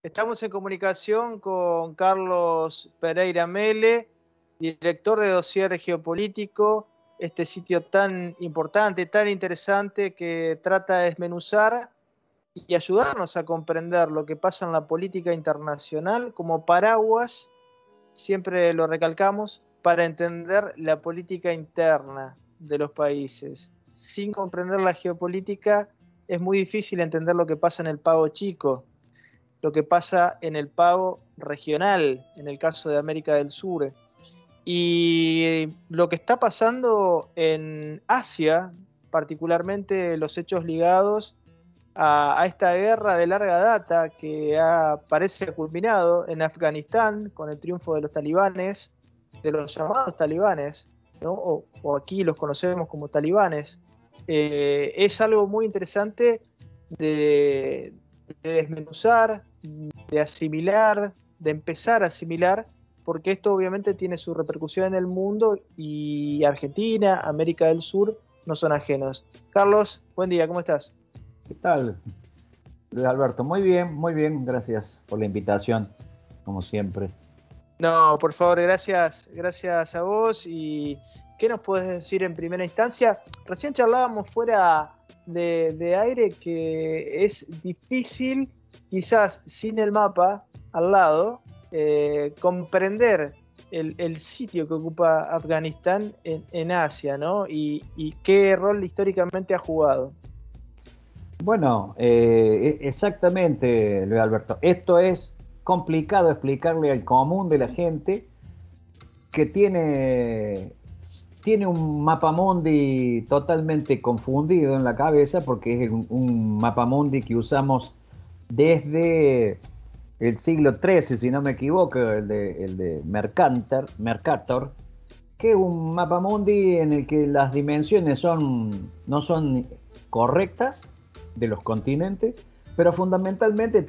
Estamos en comunicación con Carlos Pereira Mele, director de Dossier Geopolítico, este sitio tan importante, tan interesante que trata de desmenuzar y ayudarnos a comprender lo que pasa en la política internacional como paraguas, siempre lo recalcamos, para entender la política interna de los países. Sin comprender la geopolítica es muy difícil entender lo que pasa en el pago chico, lo que pasa en el pago regional, en el caso de América del Sur. Y lo que está pasando en Asia, particularmente los hechos ligados a esta guerra de larga data que parece culminado en Afganistán con el triunfo de los talibanes, de los llamados talibanes, ¿no? O aquí los conocemos como talibanes, es algo muy interesante de, de desmenuzar, de asimilar, de empezar a asimilar, porque esto obviamente tiene su repercusión en el mundo y Argentina, América del Sur no son ajenos. Carlos, buen día, ¿cómo estás? ¿Qué tal, Luis Alberto? Muy bien, gracias por la invitación, como siempre. No, por favor, gracias a vos. ¿Y qué nos puedes decir en primera instancia? Recién charlábamos fuera de aire que es difícil, quizás sin el mapa al lado, comprender el sitio que ocupa Afganistán en Asia, ¿no? Y qué rol históricamente ha jugado. Bueno, exactamente, Luis Alberto. Esto es complicado explicarle al común de la gente que tiene un mapamundi totalmente confundido en la cabeza porque es un mapamundi que usamos desde el siglo XIII, si no me equivoco, el de Mercator, que es un mapamundi en el que las dimensiones no son correctas de los continentes, pero fundamentalmente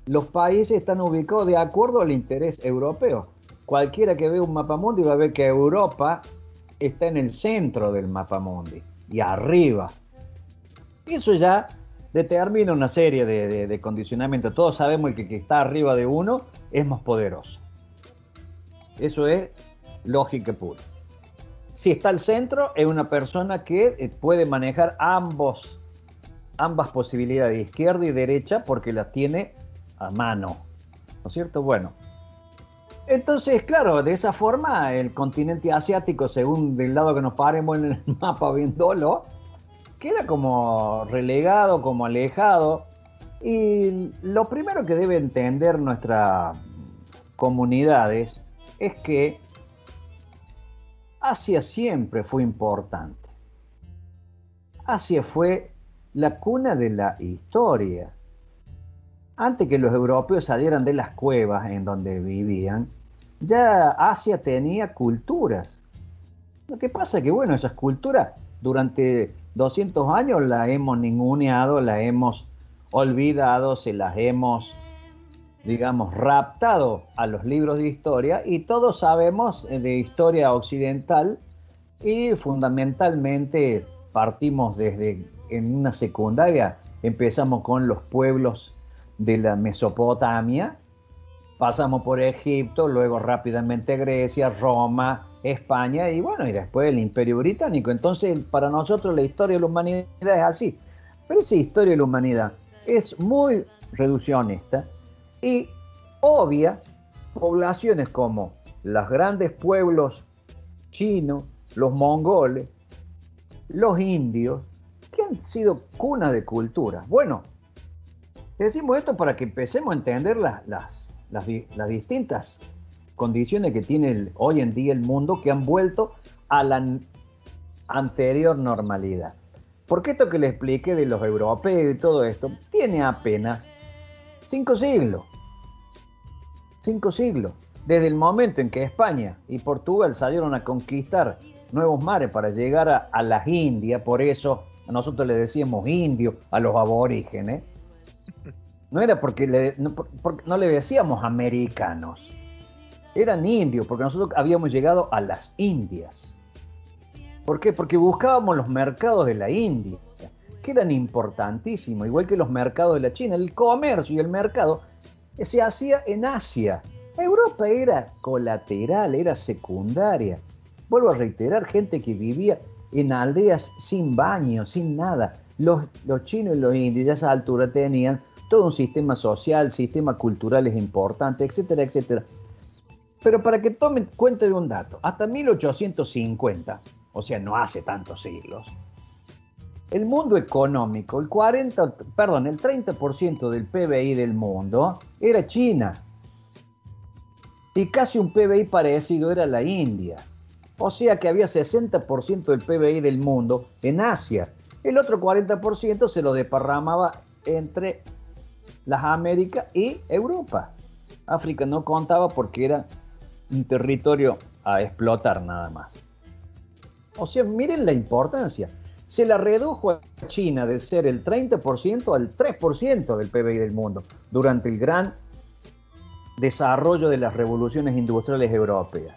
los países están ubicados de acuerdo al interés europeo. Cualquiera que vea un mapamundi va a ver que Europa está en el centro del mapamundi y arriba. Eso ya determina una serie de condicionamientos. Todos sabemos que el que está arriba de uno es más poderoso. Eso es lógica pura. Si está al centro, es una persona que puede manejar ambas posibilidades, izquierda y derecha, porque las tiene a mano. ¿No es cierto? Bueno. Entonces, claro, de esa forma, el continente asiático, según del lado que nos paremos en el mapa viéndolo, queda como relegado, como alejado. Y lo primero que debe entender nuestras comunidades es que Asia siempre fue importante. Asia fue la cuna de la historia. Antes que los europeos salieran de las cuevas en donde vivían, ya Asia tenía culturas. Lo que pasa es que, bueno, esas culturas durante 200 años las hemos ninguneado, las hemos olvidado, se las hemos, digamos, raptado a los libros de historia y todos sabemos de historia occidental y fundamentalmente partimos desde en una secundaria, empezamos con los pueblos de la Mesopotamia, pasamos por Egipto, luego rápidamente Grecia, Roma, España y bueno, y después el Imperio Británico. Entonces, para nosotros la historia de la humanidad es así. Pero esa historia de la humanidad es muy reduccionista y obvia poblaciones como los grandes pueblos chinos, los mongoles, los indios, que han sido cuna de cultura. Bueno, decimos esto para que empecemos a entender las distintas condiciones que tiene hoy en día el mundo que han vuelto a la anterior normalidad. Porque esto que le expliqué de los europeos y todo esto tiene apenas 5 siglos. 5 siglos. Desde el momento en que España y Portugal salieron a conquistar nuevos mares para llegar a las Indias, por eso nosotros le decíamos indios a los aborígenes, no era porque no le decíamos americanos, eran indios, porque nosotros habíamos llegado a las Indias. ¿Por qué? Porque buscábamos los mercados de la India, que eran importantísimos, igual que los mercados de la China. El comercio y el mercado se hacía en Asia. Europa era colateral, era secundaria. Vuelvo a reiterar, gente que vivía en aldeas sin baño, sin nada. Los chinos y los indios a esa altura tenían todo un sistema social, sistemas culturales importantes, etcétera, etcétera. Pero para que tomen cuenta de un dato, hasta 1850, o sea, no hace tantos siglos, el mundo económico, el 30% del PBI del mundo era China. Y casi un PBI parecido era la India. O sea que había 60% del PBI del mundo en Asia. El otro 40% se lo desparramaba entre las Américas y Europa. África no contaba porque era un territorio a explotar nada más. O sea, miren la importancia. Se la redujo a China de ser el 30% al 3% del PBI del mundo durante el gran desarrollo de las revoluciones industriales europeas.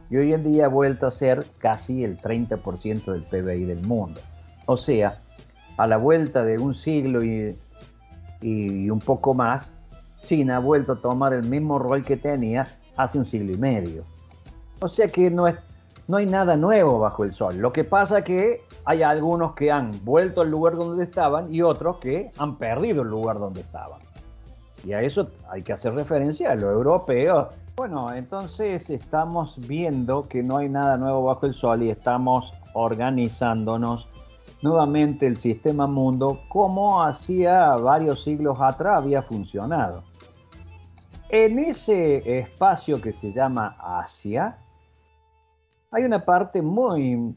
Y hoy en día ha vuelto a ser casi el 30% del PBI del mundo. O sea, a la vuelta de un siglo y un poco más, China ha vuelto a tomar el mismo rol que tenía hace un siglo y medio. O sea que no hay nada nuevo bajo el sol. Lo que pasa es que hay algunos que han vuelto al lugar donde estaban y otros que han perdido el lugar donde estaban. Y a eso hay que hacer referencia a lo europeo. Bueno, entonces estamos viendo que no hay nada nuevo bajo el sol y estamos organizándonos nuevamente el sistema mundo como hacía varios siglos atrás había funcionado. En ese espacio que se llama Asia, hay una parte muy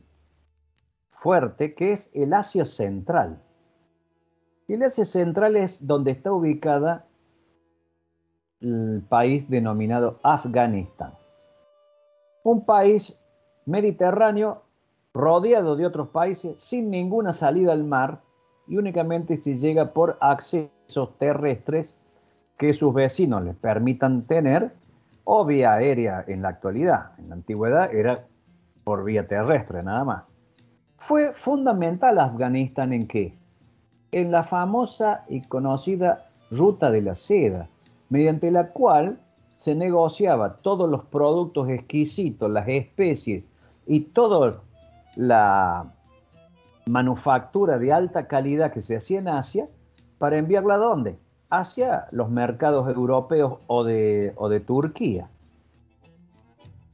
fuerte que es el Asia Central. Y el Asia Central es donde está ubicada el país denominado Afganistán. Un país mediterráneo rodeado de otros países sin ninguna salida al mar y únicamente se llega por accesos terrestres que sus vecinos les permitan tener o vía aérea en la actualidad. En la antigüedad era por vía terrestre nada más. Fue fundamental Afganistán ¿en qué? En la famosa y conocida Ruta de la Seda, mediante la cual se negociaba todos los productos exquisitos, las especies y toda la manufactura de alta calidad que se hacía en Asia para enviarla ¿a dónde? Hacia los mercados europeos o de Turquía.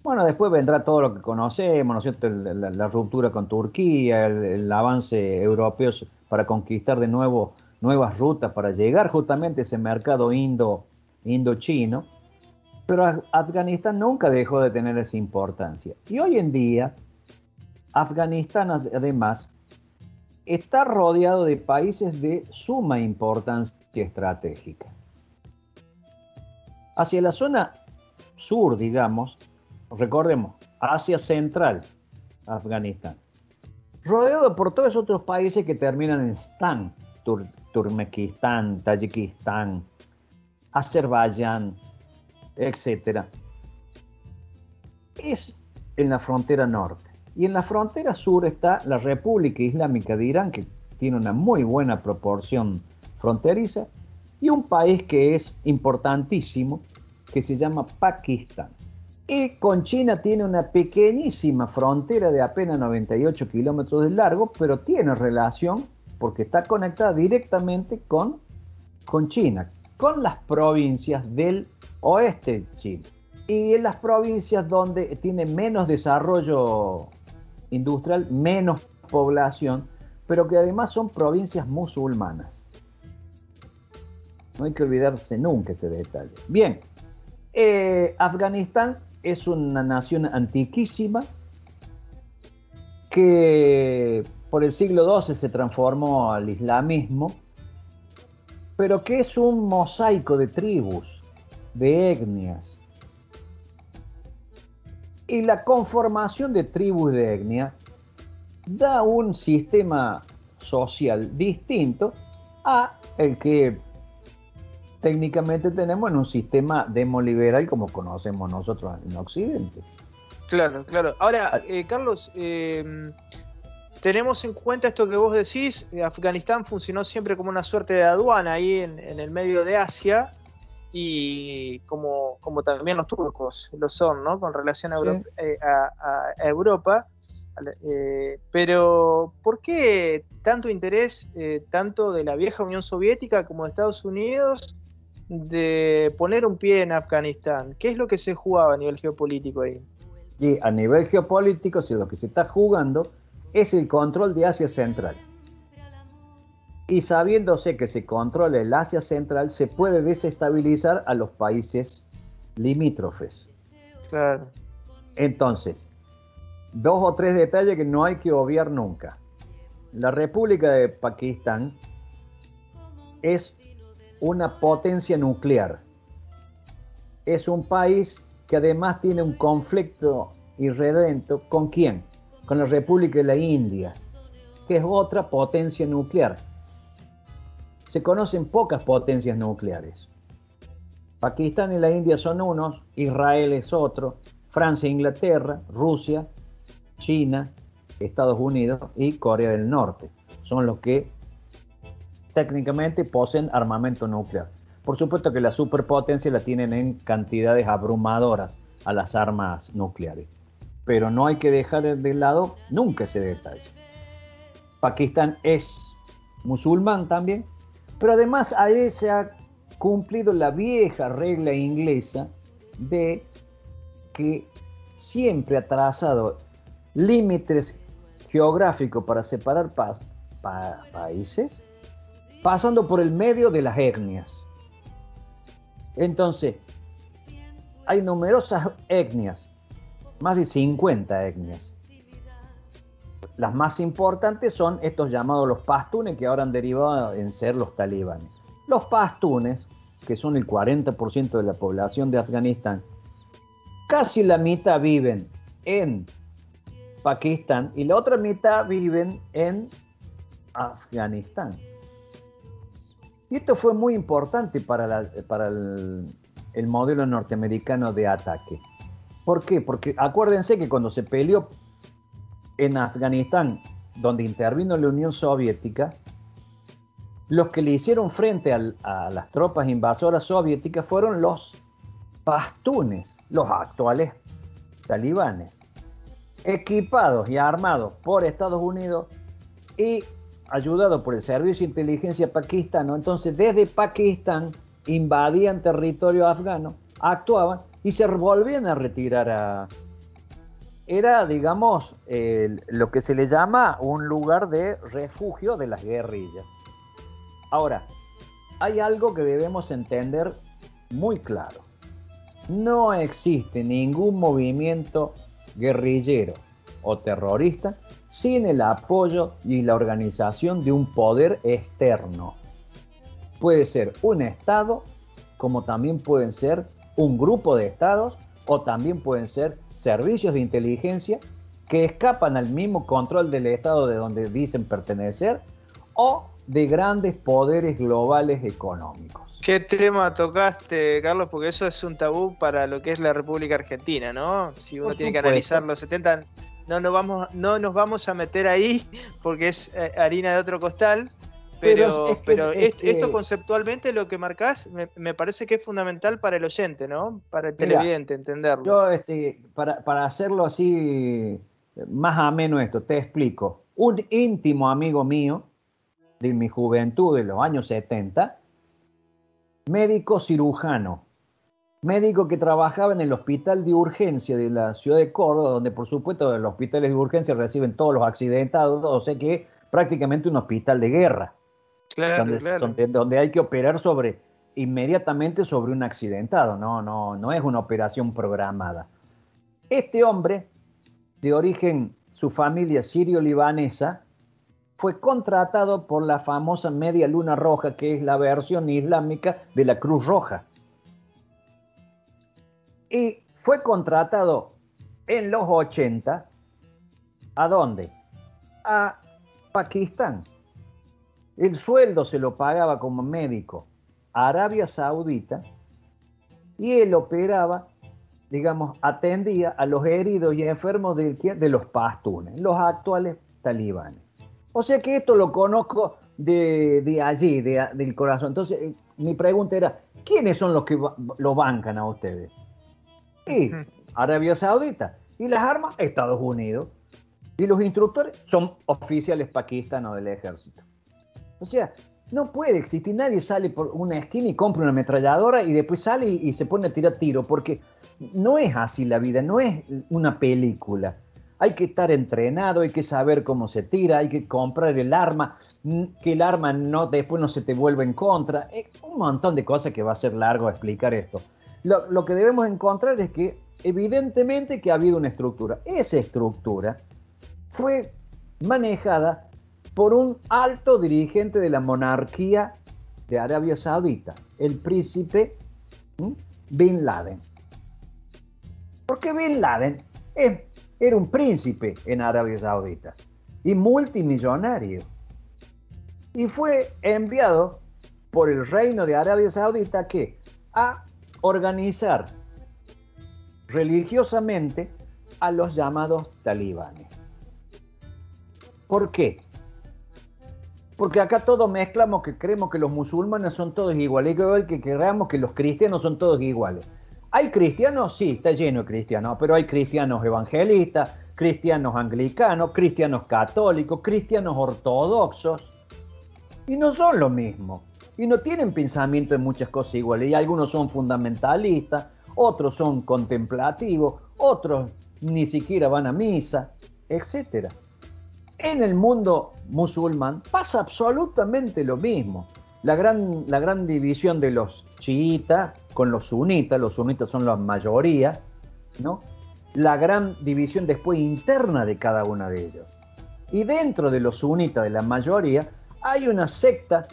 Bueno, después vendrá todo lo que conocemos, ¿no es cierto? La ruptura con Turquía, el avance europeo para conquistar de nuevo nuevas rutas para llegar justamente a ese mercado indochino. Pero Afganistán nunca dejó de tener esa importancia. Y hoy en día, Afganistán además está rodeado de países de suma importancia estratégica. Hacia la zona sur, digamos, recordemos, Asia Central, Afganistán, rodeado por todos otros países que terminan en Stan, Turkmenistán, Tayikistán, Azerbaiyán, etc. Es en la frontera norte. Y en la frontera sur está la República Islámica de Irán, que tiene una muy buena proporción fronteriza, y un país que es importantísimo, que se llama Pakistán. Y con China tiene una pequeñísima frontera de apenas 98 kilómetros de largo, pero tiene relación porque está conectada directamente con China, con las provincias del oeste de China. Y en las provincias donde tiene menos desarrollo industrial, menos población, pero que además son provincias musulmanas. No hay que olvidarse nunca ese detalle. Bien, Afganistán es una nación antiquísima que por el siglo XII se transformó al islamismo, pero que es un mosaico de tribus, de etnias. Y la conformación de tribus de etnia da un sistema social distinto a el que técnicamente tenemos en un sistema demoliberal como conocemos nosotros en Occidente. Claro, claro. Ahora, Carlos, tenemos en cuenta esto que vos decís, Afganistán funcionó siempre como una suerte de aduana ahí en el medio de Asia, y como también los turcos lo son, ¿no? Con relación a Sí. a Europa. Pero ¿por qué tanto interés, tanto de la vieja Unión Soviética como de Estados Unidos, de poner un pie en Afganistán? ¿Qué es lo que se jugaba a nivel geopolítico ahí? Y a nivel geopolítico, si lo que se está jugando es el control de Asia Central. Y sabiéndose que se controla el Asia Central, se puede desestabilizar a los países limítrofes. Claro. Entonces, dos o tres detalles que no hay que obviar nunca. La República de Pakistán es una potencia nuclear. Es un país que además tiene un conflicto irredento. ¿Con quién? Con la República de la India, que es otra potencia nuclear. Se conocen pocas potencias nucleares. Pakistán y la India son unos, Israel es otro, Francia, Inglaterra, Rusia, China, Estados Unidos y Corea del Norte son los que técnicamente poseen armamento nuclear. Por supuesto que las superpotencias la tienen en cantidades abrumadoras a las armas nucleares, pero no hay que dejar de lado nunca ese detalle. Pakistán es musulmán también, pero además ahí se ha cumplido la vieja regla inglesa de que siempre ha trazado límites geográficos para separar países, pasando por el medio de las etnias. Entonces, hay numerosas etnias, más de 50 etnias. Las más importantes son estos llamados los pastunes, que ahora han derivado en ser los talibanes. Los pastunes, que son el 40% de la población de Afganistán, casi la mitad viven en Pakistán y la otra mitad viven en Afganistán. Y esto fue muy importante para el modelo norteamericano de ataque. ¿Por qué? Porque acuérdense que cuando se peleó en Afganistán, donde intervino la Unión Soviética, los que le hicieron frente a las tropas invasoras soviéticas fueron los pastunes, los actuales talibanes, equipados y armados por Estados Unidos y ayudados por el Servicio de Inteligencia paquistano. Entonces, desde Pakistán invadían territorio afgano, actuaban y se volvían a retirar Era, digamos, lo que se le llama un lugar de refugio de las guerrillas. Ahora, hay algo que debemos entender muy claro. No existe ningún movimiento guerrillero o terrorista sin el apoyo y la organización de un poder externo. Puede ser un Estado, como también pueden ser un grupo de estados, o también pueden ser servicios de inteligencia que escapan al mismo control del Estado de donde dicen pertenecer, o de grandes poderes globales económicos. ¿Qué tema tocaste, Carlos? Porque eso es un tabú para lo que es la República Argentina, ¿no? Si uno tiene que analizar los 70, no nos vamos a meter ahí porque es harina de otro costal, pero esto conceptualmente lo que marcás me parece que es fundamental para el oyente, ¿no? Para el televidente, entenderlo. Yo, para hacerlo así más ameno esto, te explico. Un íntimo amigo mío de mi juventud, de los años 70, médico cirujano, médico que trabajaba en el hospital de urgencia de la ciudad de Córdoba, donde por supuesto los hospitales de urgencia reciben todos los accidentados, o sea que prácticamente un hospital de guerra, claro. Donde hay que operar inmediatamente sobre un accidentado, no es una operación programada. Este hombre, de origen, su familia sirio-libanesa, fue contratado por la famosa Media Luna Roja, que es la versión islámica de la Cruz Roja. Y fue contratado en los 80, ¿a dónde? A Pakistán. El sueldo se lo pagaba como médico a Arabia Saudita y él operaba, digamos, atendía a los heridos y enfermos de los pastunes, los actuales talibanes. O sea que esto lo conozco de allí, del corazón. Entonces, mi pregunta era, ¿quiénes son los que lo bancan a ustedes? Y Arabia Saudita. Y las armas, Estados Unidos. Y los instructores son oficiales paquistanos del ejército. O sea, no puede existir, nadie sale por una esquina y compra una ametralladora y después sale y se pone a tirar tiro, porque no es así la vida, no es una película. Hay que estar entrenado, hay que saber cómo se tira, hay que comprar el arma, que el arma después no se te vuelva en contra. Un montón de cosas que va a ser largo explicar esto. Lo que debemos encontrar es que evidentemente que ha habido una estructura. Esa estructura fue manejada por un alto dirigente de la monarquía de Arabia Saudita, el príncipe Bin Laden. Porque Bin Laden era un príncipe en Arabia Saudita y multimillonario. Y fue enviado por el reino de Arabia Saudita a organizar religiosamente a los llamados talibanes. ¿Por qué? Porque acá todos mezclamos que creemos que los musulmanes son todos iguales, que creamos que los cristianos son todos iguales. ¿Hay cristianos? Sí, está lleno de cristianos, pero hay cristianos evangelistas, cristianos anglicanos, cristianos católicos, cristianos ortodoxos, y no son lo mismo, y no tienen pensamiento en muchas cosas iguales, y algunos son fundamentalistas, otros son contemplativos, otros ni siquiera van a misa, etc. En el mundo musulmán pasa absolutamente lo mismo. La gran división de los chiitas con los sunitas son la mayoría, ¿no? La gran división después interna de cada uno de ellos. Y dentro de los sunitas, de la mayoría, hay una secta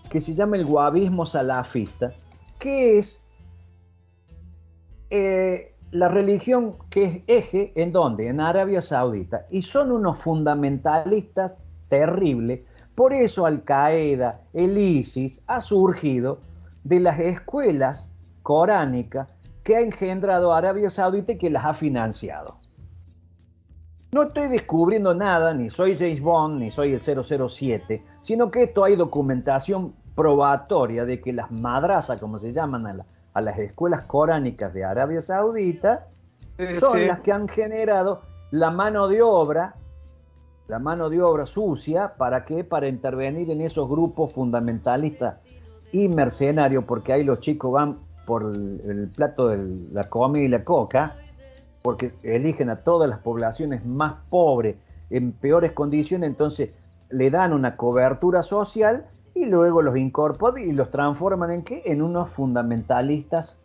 que se llama el wahabismo salafista, que es la religión que es eje, ¿en dónde? En Arabia Saudita. Y son unos fundamentalistas terribles. Por eso Al-Qaeda, el ISIS, ha surgido de las escuelas coránicas que ha engendrado Arabia Saudita y que las ha financiado. No estoy descubriendo nada, ni soy James Bond, ni soy el 007, sino que esto hay documentación probatoria de que las madrasas, como se llaman a las escuelas coránicas de Arabia Saudita, son las que han generado la mano de obra sucia. ¿Para qué? Para intervenir en esos grupos fundamentalistas y mercenarios, porque ahí los chicos van por el plato de la comida y la coca, porque eligen a todas las poblaciones más pobres, en peores condiciones, entonces le dan una cobertura social y luego los incorporan y los transforman ¿en qué? En unos fundamentalistas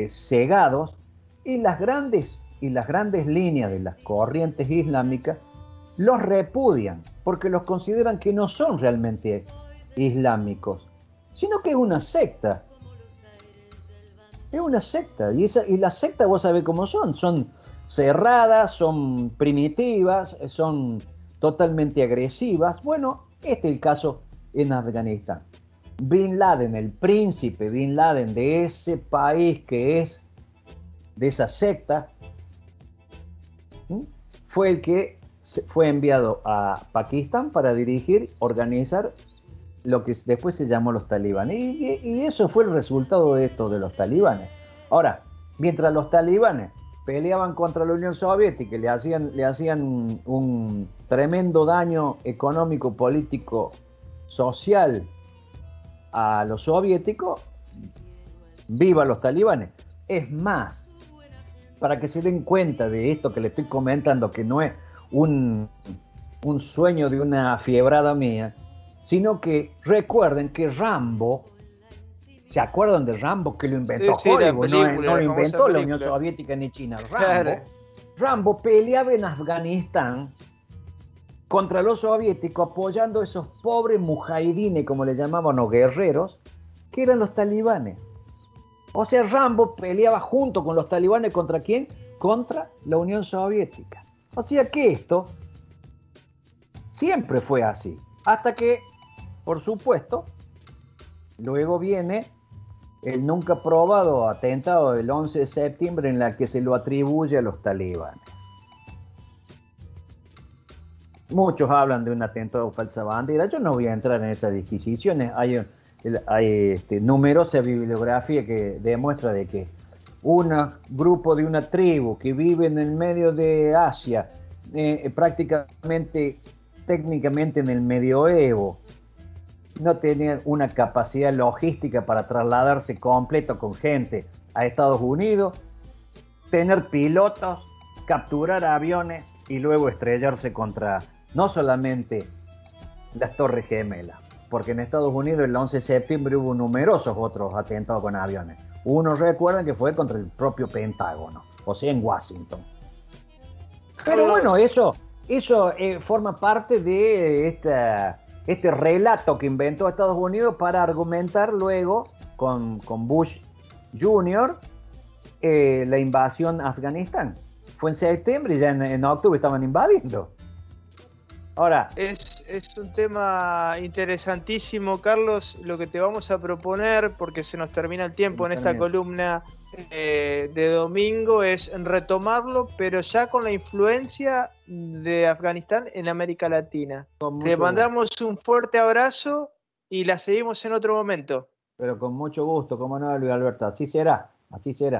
cegados, y las grandes líneas de las corrientes islámicas los repudian porque los consideran que no son realmente islámicos, sino que es una secta. Es una secta, y las sectas vos sabés cómo son cerradas, son primitivas, son totalmente agresivas. Bueno, este es el caso en Afganistán. Bin Laden, el príncipe Bin Laden de ese país que es de esa secta, fue el que fue enviado a Pakistán para organizar lo que después se llamó los talibanes. Y eso fue el resultado de esto de los talibanes. Ahora, mientras los talibanes peleaban contra la Unión Soviética y le hacían un tremendo daño económico, político, social a los soviéticos, viva los talibanes. Es más, para que se den cuenta de esto que le estoy comentando, que no es un sueño de una fiebrada mía, sino que recuerden que Rambo, ¿se acuerdan de Rambo? Que lo inventó Hollywood, no lo inventó la Unión Soviética ni China. Rambo peleaba en Afganistán contra los soviéticos, apoyando a esos pobres mujahidines, como le llamaban, o guerreros, que eran los talibanes. O sea, Rambo peleaba junto con los talibanes, ¿contra quién? Contra la Unión Soviética. O sea que esto siempre fue así. Hasta que, por supuesto, luego viene el nunca probado atentado del 11 de septiembre en la que se lo atribuye a los talibanes. Muchos hablan de un atentado falsa bandera. Yo no voy a entrar en esas disquisiciones. Hay numerosa bibliografía que demuestra de que un grupo de una tribu que vive en el medio de Asia, prácticamente, técnicamente en el medioevo, no tenían una capacidad logística para trasladarse completo con gente a Estados Unidos, tener pilotos, capturar aviones y luego estrellarse contra no solamente las Torres Gemelas, porque en Estados Unidos el 11 de septiembre hubo numerosos otros atentados con aviones. Unos recuerdan que fue contra el propio Pentágono, o sea, en Washington. Pero bueno, eso forma parte de este relato que inventó Estados Unidos para argumentar luego con Bush Jr. La invasión a Afganistán. Fue en septiembre y ya en octubre estaban invadiendo. Ahora, es un tema interesantísimo, Carlos, lo que te vamos a proponer, porque se nos termina el tiempo en esta columna de domingo, es retomarlo, pero ya con la influencia de Afganistán en América Latina. Te mandamos un fuerte abrazo y la seguimos en otro momento. Pero con mucho gusto, como no, Luis Alberto, así será, así será.